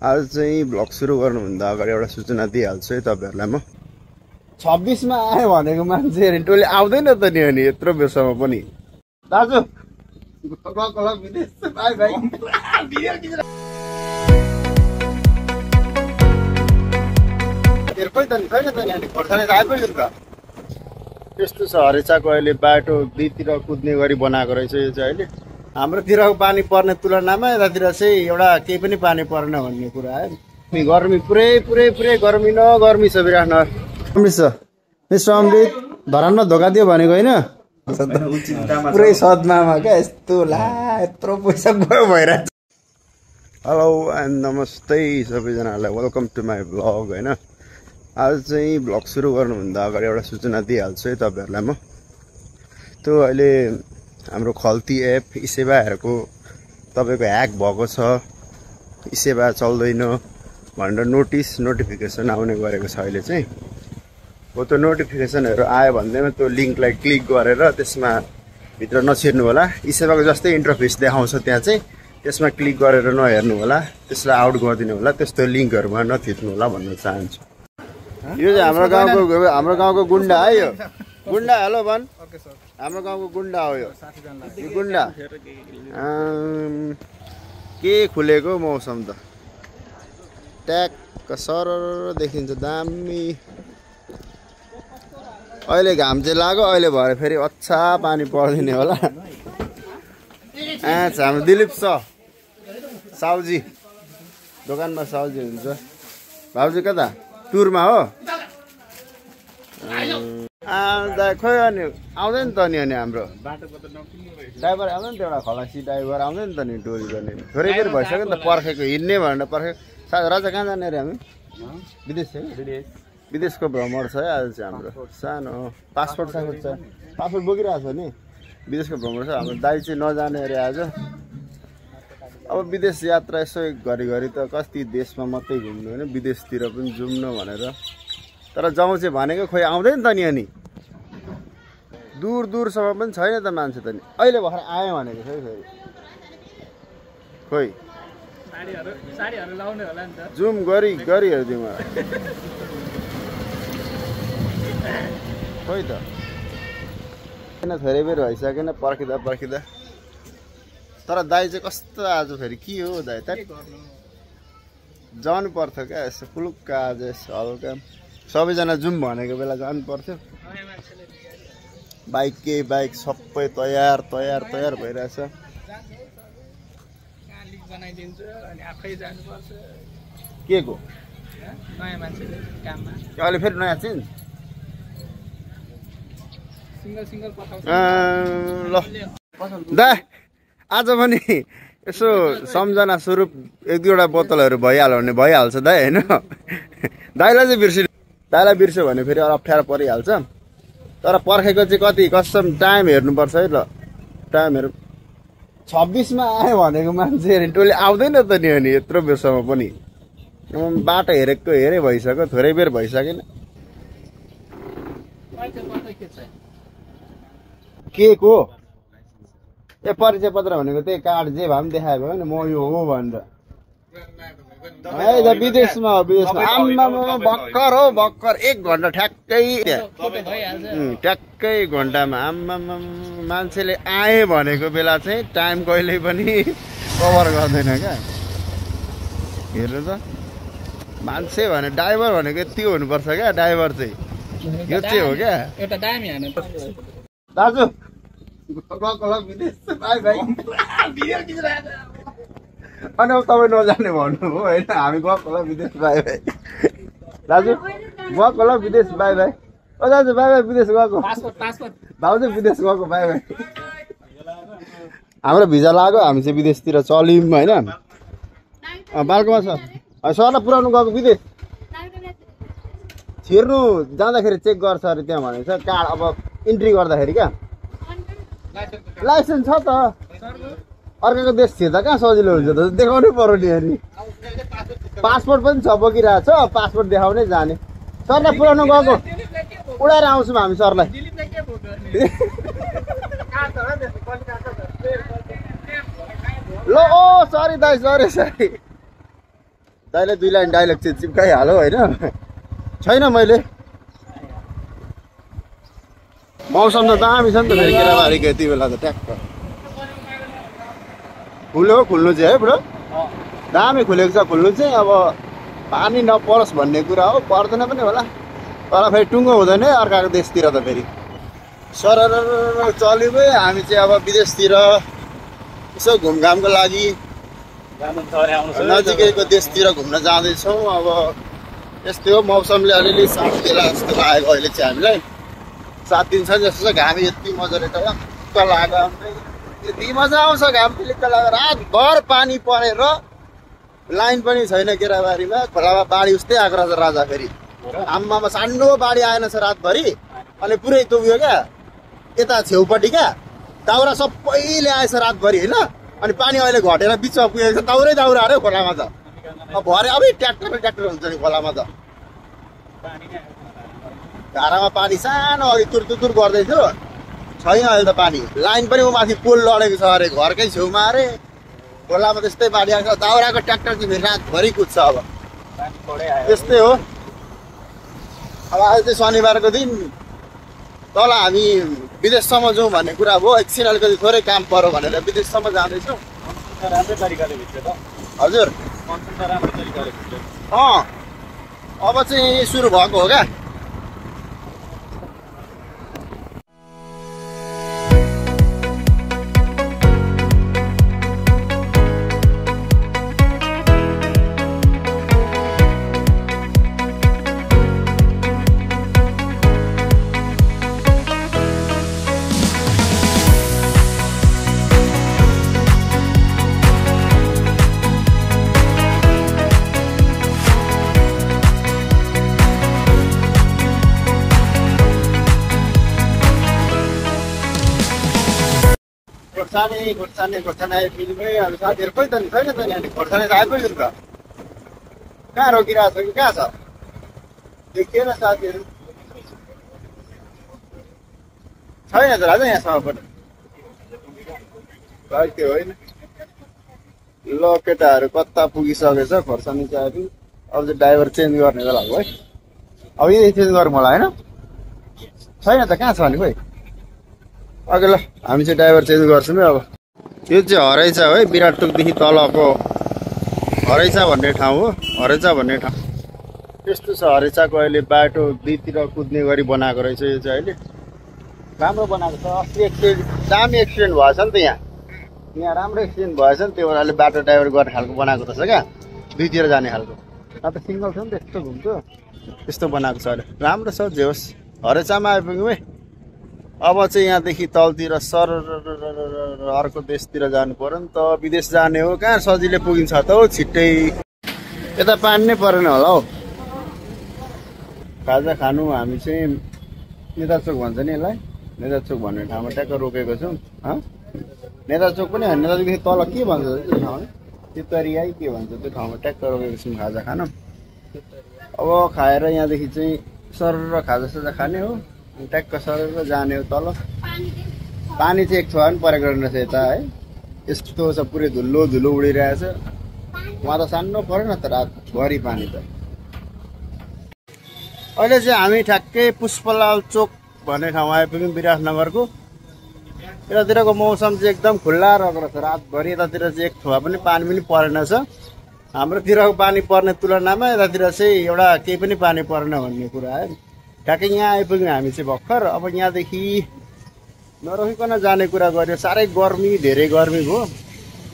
आज चाहिँ भ्लग सुरु गर्नुभन्दा अगाडि एउटा सूचना दिइहाल्छु है तपाईहरुलाई म 26 मा आयो भनेको मान्छे टोली आउँदैन त नि अनि यत्रो बेरसम्म पनि दाजु गकल विदेश बाइ बाइ हेरकै त नि छैन त नि अनि खर्साले आइपुग्यो त त्यस्तो छ हरेचाको अहिले बाटो दुईतिर कुद्ने गरी बनाएको रहेछ यो चाहिँ अहिले हाम्रोतिरको पानी पर्ने तुलनामा यतातिर चाहिँ एउटा केही पनि पानी परेन भन्ने कुरा है गर्मी पुरै पुरै पुरै गर्मी न गर्मी छ बिराट न अमृत छ मिस्टर अमृत धरानमा धोका दियो भनेको होइन पुरै सदमामा क्या यस्तो ला यत्रो पैसा गयो भइरहेछ हेलो एन्ड नमस्ते सबैजनालाई वेलकम टु माई भ्लग होइन आज चाहिँ भ्लग सुरु गर्नुभन्दा अगाडि एउटा सूचना दिइहाल्छु है तपाईहरुलाई म त्यो अहिले हाम्रो खल्ती एप इसेवाहरुको तपाईको ह्याक भएको छ इसेवा चल्दैन भनेर नोटिफिकेसन आउने गरेको छ अहिले चाहिँ हो त्यो नोटिफिकेसनहरु आयो भन्दैमा त्यो लिंकलाई क्लिक गरेर त्यसमा भित्र नछिर्नु होला इसेवाको जस्तै इन्टरफेस देखाउँछ त्यहाँ चाहिँ त्यसमा क्लिक गरेर नहेर्नु होला त्यसलाई आउट गरिदिनु होला त्यस्तो लिंकहरुमा नथिच्नु होला भन्न चाहन्छु यो चाहिँ हाम्रो गाउँको गुण्डा है यो गुण्डा हेलो भन ओके सर हाम्रो गाउँको गुण्डा हो यो गुण्डा के खुलेको मौसम त ट्याक्क सरर देखिन्छ दामी अहिले घाम चाहिँ लाग्यो अहिले भरे फेरि अच्छा पानी पर्दिने होला हाम्रो दिलीप साउजी दोकानमा साउजी हुन्छ भाउजी कता टुरमा हो खोइ अनि आउँदैन त नि अनि हाम्रो ड्राइभर आउँदैन त एउटा खलासी ड्राइभर आउँदैन त नि टोरी गर्ने थोरै बेर भइसक्यो नि त पर्खेको हिँड्ने भनेर पर्खेको राजा कहाँ जाने अरे हामी विदेश विदेशको भ्रमण छ है आज चाहिँ हाम्रो सानो पासपोर्ट छ पासपोर्ट बोकिरहेको छ नि विदेशको भ्रमण छ हाम्रो दाइ चाहिँ नजाने अरे आज अब विदेश यात्रा यसो घरिघरि त कति देशमा मात्रै घुम्नु होइन विदेशतिर पनि जाउँ न भनेर तर जाउँ चाहिँ भनेको खोइ आउँदैन त नि अनि दूरसम्म पनि छैन त मान्छे त नि अहिले भर्खर आयो भनेको छ है फेरि खोइ साडीहरु लाउने होला नि त जुम गरी हेर्दिउँ खोइ त किन थोरै बेर भइसकेन पर्खिँदा तर दाइ चाहिँ कस्तो आज फेरि के हो दाइ त जानु पर्थ्यो क्या यसो पुलुक्क आज यसो हल्का सबैजना जाउँ भनेको बेला जानु पर्थ्यो बाइक सबै तयार भइरहेछ के को अहिले फेरि नयाँ चेन्ज ल दा आज पनि यसो सम्झना स्वरूप एक दुईवटा बोतलहरू भइहाल्यो भने भइहाल्छ दाइ होइन दाइलाई बिर्स्यो भने फेरि अप्ठ्यारो परिहाल्छ तर पर्खेको चाहिँ कति कस्टम टाइम हेर्नुपर्छ है ल टाइमहरू 26 मा आयो भनेको मान्छे टोली आउँदैन त नि अनि यत्रो बेरसम्म पनि बाटो हेरे भइसक्यो थोरै बेर भइसकेन के को ए परिचय पत्र भनेको त्यही कार्ड जे भए पनि देखाएको भयो नि म यो हो भनेर विदेशमा आम्मामा भर्खर 1 घन्टा ठ्याक्कै घन्टामा आम्मामा मान्छेले आए भनेको बेला चाहिँ टाइम कहिले पनि कभर गर्दैन क्या हेर्नु त मान्छे भने ड्राइभर भनेको यति हुनुपर्छ क्या ड्राइभर चाहिँ यो चाहिँ हो क्या एउटा दामी हाने दाजु गकल विदेश बाइ बाइ अनि अब तपाईँ नजाने भन्नु हो होइन हामी गकल विदेश बाइ बाइ दाजु गकल विदेश बाइ बाइ ओ दाजु बाइ बाइ विदेश गएको भाउजू विदेश गएको बाइ बाइ हाम्रो भिजा लाग्यो हामी चाहिँ विदेशतिर चल्यौँ होइन बाल्कोमा छ सरलाई पुऱ्याउनु गएको विदेश छिर्नु जाँदाखेरि चेक गर्छ अरे त्यहाँ भनेको छ कार्ड अब इन्ट्री गर्दाखेरि क्या लाइसेन्स छ त अर्काको देश छिर्दा कहाँ सजिलो हुन्छ त देखाउनै पर्यो नि अनि पासपोर्ट पनि छ बोकिरहेको छ पासपोर्ट देखाउनै जाने सरलाई पुऱ्याउनु गएको उडाएर आउँछौँ हामी सरलाई ल ओ सरी दाइ सरी दाइले 2 लाइन डाइलग चाहिँ चिप्काइहाल्यो होइन छैन मैले मौसम त दामी छ नि त फेरि केराबारीको यति बेला त ट्याक्क खुल्यो खुल्नु चाहिँ है ब्रो दामी खुलेको छ खुल्नु चाहिँ अब पानी नपरोस् भन्ने कुरा हो पर्दैन पनि होला तर फेरि टुङ्गो हुँदैन है अर्काको देशतिर त फेरि सरर चल्यो भाइ हामी चाहिँ अब विदेशतिर यसो घुमघामको लागि नजिकैको देशतिर घुम्न जाँदैछौँ अब यस्तै हो मौसमले अलिअलि साथ दिएला जस्तो लागेको अहिले चाहिँ हामीलाई 7 दिन छ जस्तो छ घाम यति मजाले त लाग्यो यति मजा आउँछ घाम पिलिक्क लाग्यो रातभर पानी परेर लाइन पनि छैन केराबारीमा खोलामा बाढी उस्तै आएको रहेछ राजा फेरि आम्मामा सानो बाढी आएन छ रातभरि अनि पुरै तोक्यो क्या यता छेउपट्टि क्या दाउरा सबै ल्याएछ रातभरि होइन अनि पानी अहिले घटेर बिचमा पुगेको छ दाउरा अरे खोलामा त अब भरे अब ट्र्याक्टर हुन्छ नि खोलामा त धारामा पानी सानो अघि तुर गर्दैथ्यो छैन अहिले त पानी लाइन पनि माथि पोल लडेको छ अरे घरकै छेउमा अरे खोलामा त्यस्तै बाढी आएको छ दाउराको ट्र्याक्टर चाहिँ फेरि रातभरि कुद्छ अब त्यस्तै हो अब आज चाहिँ शनिबारको दिन तल हामी विदेशसम्म जाउँ भन्ने कुरा हो एकछिन अलिकति थोरै काम पर्यो भनेर विदेशसम्म जाँदैछौँ राम्रै तरिकाले भित्र त हजुर राम्रो तरिकाले भित्र अब चाहिँ सुरु भएको हो क्या खोर्सानी फिल्ममै अब साथीहरू कोही त नि छैन त नि खोर्सानी त आइपुग्यो नि त कहाँ रोकिरहेको छ कि कहाँ छ देखिएन साथीहरू छैन त राजा यहाँसम्म पनि त्यो होइन ल केटाहरू कता पुगिसकेछ खोर्सानी चाहिँ आइपुग्यो अब चाहिँ ड्राइभर चेन्ज गर्ने बेला हो है अब यही चेन्ज गरौँ होला होइन छैन त कहाँ छ भने खोइ अघि ल हामी चाहिँ ड्राइभर चेन्ज गर्छौँ है अब यो चाहिँ हरैचा है विराटोकदेखि तलको हरैचा भन्ने ठाउँ हो हरैचा भन्ने ठाउँ त्यस्तो छ हरैचाको अहिले बाटो दुईतिर कुद्ने गरी बनाएको रहेछ यो चाहिँ अहिले राम्रो बनाएको छ अस्ति एक्सिडेन्ट दामी एक्सिडेन्ट भएछ नि त यहाँ राम्रो एक्सिडेन्ट भएछ नि त्यो अहिले बाटो ड्राइभर गर्ने खालको बनाएको रहेछ क्या दुईतिर जाने खालको अब त सिङ्गल छ नि त्यस्तो घुम्थ्यो त्यस्तो बनाएको छ अहिले राम्रो छ जे होस् हरैचामा आइपुग्यौँ है अब चाहिँ यहाँदेखि तलतिर सर अर्को देशतिर जानु पर्यो नि त विदेश जाने हो कहाँ सजिलै पुगिन्छ त हौ छिट्टै यता पानी नै परेन होला हौ खाजा खानु हामी चाहिँ नेता चोक भन्छ नि यसलाई नेता चोक भन्ने ठाउँमा ट्याक्क रोकेको छौँ नेता चोक पनि होइन नेताचोकदेखि तल के भन्छ त्यो ठाउँ तितरिया के भन्छ त्यो ठाउँमा ट्याक्क रोकेको छौँ खाजा खान अब खाएर यहाँदेखि चाहिँ सर खाजासाजा खाने हो ट्याक्क सरेर जाने हो तल पानी चाहिँ एक छोवा पनि परेको रहेछ यता है यस्तो छ पुरै धुलो उडिरहेछ उहाँ त सानो पऱ्यो न त रातभरि पानी त अहिले चाहिँ हामी ठ्याक्कै पुष्पलाल चोक भन्ने ठाउँ आइपुग्यौँ विराटनगरको यतातिरको मौसम चाहिँ एकदम खुल्ला रहेको रहेछ रातभरि यतातिर चाहिँ एक छोवा पनि पानी पनि परेन छ हाम्रोतिरको पानी पर्ने तुलनामा यतातिर चाहिँ एउटा केही पनि पानी परेन भन्ने कुरा है ठ्याक्कै यहाँ आइपुग्यौँ हामी चाहिँ भर्खर अब यहाँदेखि नरोकिकन जाने कुरा गर्यो साह्रै गर्मी धेरै गर्मी भयो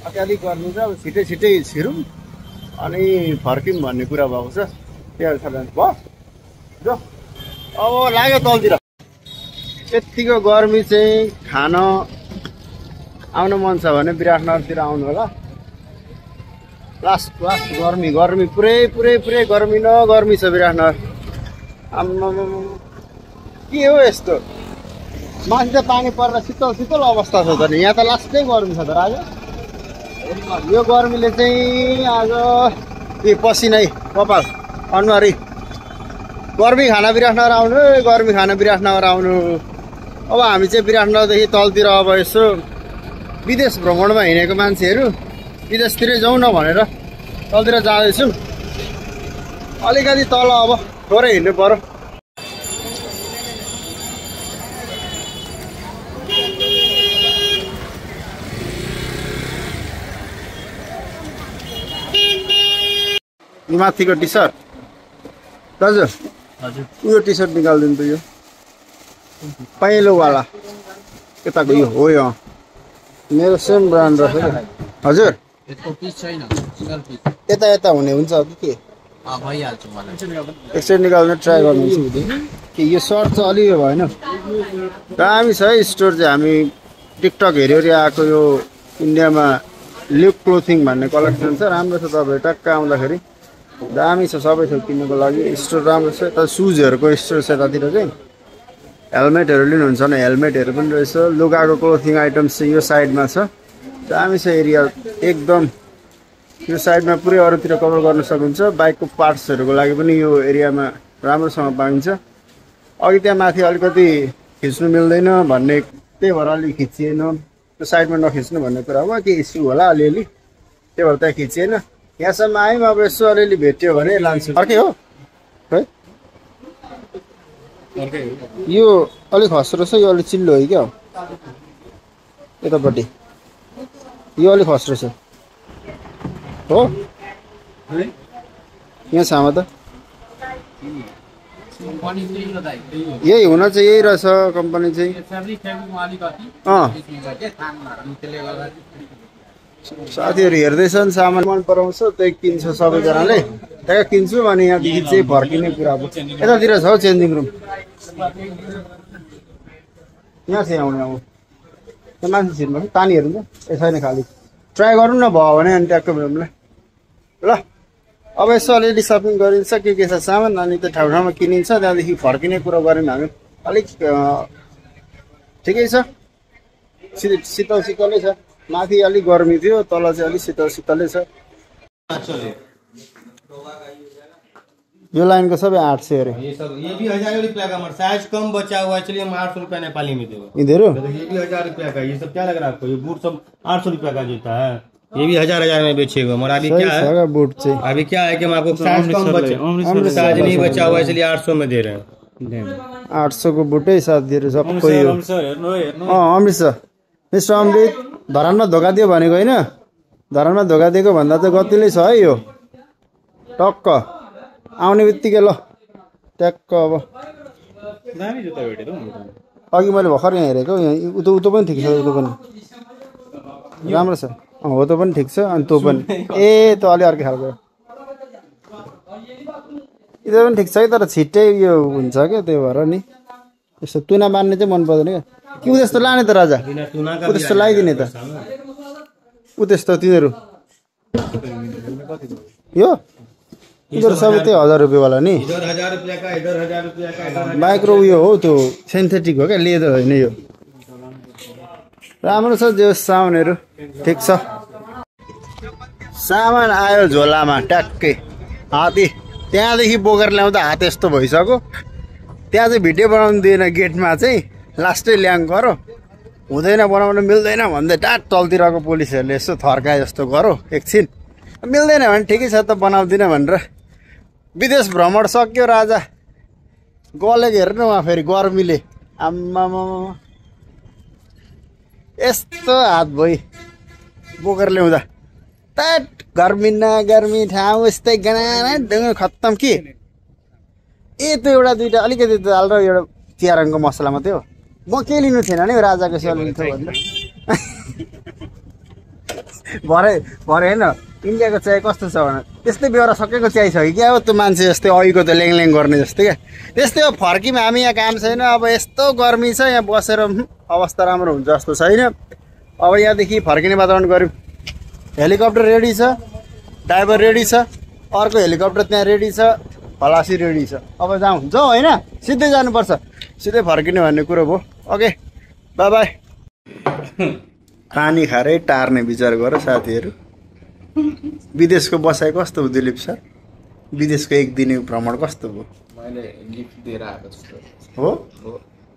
अत्याधिक गर्मी छ अब छिटै छिरौँ अनि फर्क्यौँ भन्ने कुरा भएको छ त्यही भयो जो अब लाग्यो तलतिर यत्तिको गर्मी चाहिँ खान आउनु मन छ भने विराटनगरतिर आउनु होला लास्ट गर्मी पुरै गर्मी न गर्मी छ विराटनगर आम्मा के हो यस्तो माथि त पानी परेर शीतल अवस्था छ त नि यहाँ त लास्टै गर्मी छ त राजा यो गर्मीले चाहिँ आज पसिनै कपाल अनुहारै गर्मी खाना विराटनगर आउनु गर्मी खाना विराटनगर आउनु अब हामी चाहिँ विराटनगरदेखि तलतिर अब यसो विदेश भ्रमणमा हिँडेको मान्छेहरू विदेशतिरै जाउँ न भनेर तलतिर जाँदैछौँ अलिकति तल अब थोरै हिँड्नु पर्यो। माथिको टी सर्ट दाजु यो टी सर्ट निकालिदिनु त यो पहेँलोवाला यताको यो हो यो मेरो सेम ब्रान्ड रहेछ क्या हजुर यता यता हुने हुन्छ कि के एकचोटि निकाल्न ट्राई गर्नुहुन्छ कि यो सर्ट चाहिँ अलि यो भएन दामी छ है स्टोर चाहिँ हामी टिकटक हेरि आएको यो इन्डियामा ल्युक क्लोथिङ भन्ने कलेक्सन छ राम्रो छ तपाईँ टक्क आउँदाखेरि दामी छ सबै छ किन्नुको लागि स्टोर राम्रो छ यता सुजहरूको स्टोर छ यतातिर चाहिँ हेलमेटहरू लिनुहुन्छ भने हेलमेटहरू पनि रहेछ लुगाको क्लोथिङ आइटम्स चाहिँ यो साइडमा छ दामी छ एरिया एकदम यो साइडमा पुरै अरूतिर कभर गर्न सक्नुहुन्छ बाइकको पार्ट्सहरूको लागि पनि यो एरियामा राम्रोसँग पाइन्छ अघि त्यहाँ माथि अलिकति खिच्नु मिल्दैन भन्ने त्यही भएर अलिक खिचिएन त्यो साइडमा नखिच्नु भन्ने कुरा हो के इस्यु होला अलिअलि त्यही भएर त्यहाँ खिचिएन यहाँसम्म आयौँ अब यसो अलिअलि भेट्यो भने लान्छु अर्कै हो है यो अलिक खस्रो छ यो अलिक चिल्लो हो क्या यतापट्टि यो अलिक खस्रो छ हो यहाँ छामा त यही हुन चाहिँ यही रहेछ कम्पनी चाहिँ साथीहरू हेर्दैछन् सामान मन पराउँछ त्यही किन्छ सबैजनाले त्यहाँ किन्छु भने यहाँदेखि चाहिँ फर्किने कुरा अब यतातिर छ हौ चेन्जिङ रुम यहाँ चाहिँ आउने अब त्यो मान्छे छिर्नु पानी हेर्नु त छैन खालि ट्राई गरौँ न भयो भने अनि ट्याक्क भ्याउँला ल अब यसो अलिअलि सपिङ गरिन्छ के छ सामान अनि त्यो ठाउँ ठाउँमा किनिन्छ त्यहाँदेखि फर्किने कुरा गऱ्यौँ हामी अलिक ठिकै छ शीतल शीतलै छ माथि अलिक गर्मी थियो तल चाहिँ अलिक शीतल शीतलै छ यो लाइनको सबै 800 अरे ये भी 1000 रुपया का मगर साइज कम बचा हुआ है चलिए हम 800 रुपया नेपाली में देगा इधर ये भी 1000 रुपया का ये सब क्या लग रहा है आपको ये बूट सब 800 रुपया का जूता है ये भी 1000 में बेचेगा मगर अभी क्या है बूट चाहिए अभी क्या है कि हम आपको साइज कम बचा साइज नहीं बचा हुआ है इसलिए 800 में दे रहे हैं 800 को बुटै साथीहरु सबको यो अमृत छ मिस्टर अमृत धरानमा धोका दियो भनेको हैन धरानमा धोका दिएको भन्दा त गतिलै छ है यो टक्क आउने बित्तिकै ल ट्याक्क अब दामी जुत्ता भेटे त अघि मैले भर्खर यहाँ हेरेको यहाँ उतो पनि ठिक छ उतो पनि राम्रो छ हो त पनि ठिक छ अनि त्यो पनि ए त्यो अलि अर्कै खालको इधर पनि ठिक छ तर छिट्टै यो हुन्छ क्या त्यो भएर नि यस्तो तुना मान्ने चाहिँ मन पर्दैन क्या के उ त्यस्तो लाने त राजा उ त्यस्तो लगाइदिने त उ त्यस्तो तिनीहरू यो इधर सबै त्यही 1000 रुपैयाँवाला नि इधर 1000 रुपया का इधर 1000 रुपया का माइक्रो उयो हो त्यो सिन्थेटिक हो क्या लेदर होइन यो राम्रो छ जो सामानहरू ठिक छ सामान आयो झोलामा ट्याक्कै हात्ती त्यहाँदेखि बोकेर ल्याउँदा हात यस्तो भइसक्यो त्यहाँ चाहिँ भिडियो बनाउनु दिएन गेटमा चाहिँ लास्टै ल्याङ गरो हुँदैन बनाउन मिल्दैन भन्दै टाट तलतिरको पुलिसहरूले यसो थर्काए जस्तो गरो एकछिन मिल्दैन भने ठिकै छ त बनाउँदिन भनेर विदेश भ्रमण सक्यो राजा गलेको हेर्नु उहाँ फेरि गर्मीले आम्मामा यस्तो हात भई बोकेर ल्याउँदा टाट गर्मी न गर्मी ठाउँ यस्तै गना खत्तम के ए त्यो एउटा दुइटा अलिकति दाल र एउटा चिया रङको मसला मात्रै हो म के लिनु थिएन नि राजाको सेवा लिन्थ्यो भनेर भरे होइन इन्डियाको चाय कस्तो छ भने त्यस्तै बेहोरा सकेको चाय छ कि क्या हो त्यो मान्छे जस्तै अघिको त ल्याङ गर्ने जस्तै क्या त्यस्तै हो फर्किम हामी यहाँ काम छैन अब यस्तो गर्मी छ यहाँ बसेर अवस्था राम्रो हुन्छ जस्तो छैन अब यहाँदेखि फर्किने वातावरण गऱ्यौँ हेलिकप्टर रेडी छ ड्राइभर रेडी छ अर्को हेलिकप्टर त्यहाँ रेडी छ खलासी रेडी छ अब जाउँ होइन सिधै जानुपर्छ सिधै फर्किने भन्ने कुरो भयो ओके बाई बाई पानी खाएरै टार्ने विचार गर साथीहरू विदेशको बसाइ कस्तो हो दिलीप सर विदेशको एक दिने भ्रमण कस्तो भयो मैले गिफ्ट दिएर आएको छु हो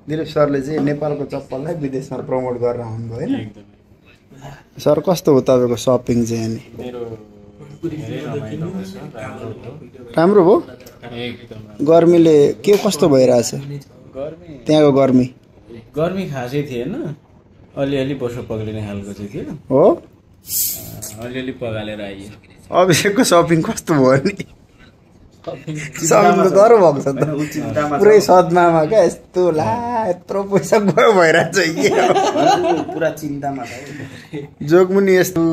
दिलीप सरले चाहिँ नेपालको चप्पललाई विदेशमा प्रमोट गरेर आउनुभयो होइन सर कस्तो हो तपाईँको सपिङ चाहिँ अनि मेरो राम्रो भयो। गर्मीले के कस्तो भइरहेछ त्यहाँको गर्मी? गर्मी खासै थिएन, अलिअलि बसो पक्रिने खालको चाहिँ थियो हो। अलिअलि पगालेर आइयो। अभिषेकको सपिङ कस्तो भयो नि? सपिङ त डह्रो भएको छ त, पुरै सदमामा क्या। यस्तो ला यत्रो पैसा गयो भइरहेछ पुरा चिन्तामा छ। जोगमुनि यस्तो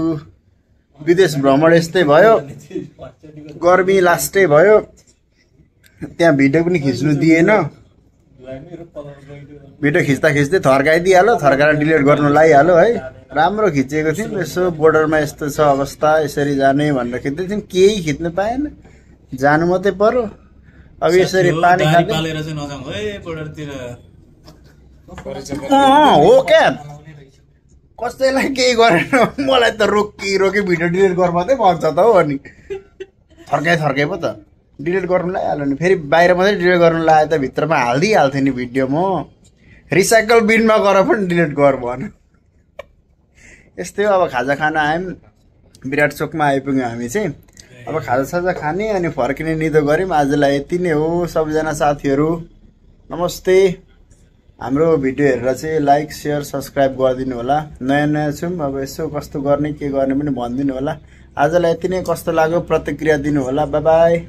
विदेश भ्रमण यस्तै भयो, गर्मी लास्टै भयो। त्यहाँ भिडियो पनि खिच्नु दिएन, भिडियो खिच्दा खिच्दै थर्काइदिइहाल्यो, थर्काएर डिलिट गर्नु लगाइहाल्यो है। राम्रो खिचेको थियौँ, यसो बोर्डरमा यस्तो छ अवस्था, यसरी जाने भनेर खिच्दै थियौँ, केही खिच्नु पाएन, जानु मात्रै पर्यो। अब यसरी पानी खाँदै हो क्या, कसैलाई केही गरेन, मलाई त रोकी भिडियो डिलिट गर्नु मात्रै भन्छ त हो। अनि थर्काइ पो त डिलिट गर्नु लगाइहाल्यो नि, फेरि बाहिर मात्रै डिलिट गर्नु लगायो त भित्रमा हालिदिइहाल्थेँ नि भिडियो। म रिसाइकल बिनमा गएर पनि डिलिट गर भन। यस्तै हो। अब खाजा खान आयौँ, विराट चोकमा आइपुग्यौँ हामी चाहिँ। अब खाजासाजा खाने अनि फर्किने निदो गऱ्यौँ। आजलाई यति नै हो। सबजना साथीहरू नमस्ते। हाम्रो भिडियो हेरेर चाहिँ लाइक सेयर सब्सक्राइब गरिदिनु होला। नयाँ छौँ, अब यसो कस्तो गर्ने के गर्ने पनि भनिदिनु होला। आजलाई यति नै, कस्तो लाग्यो प्रतिक्रिया दिनु होला। By by.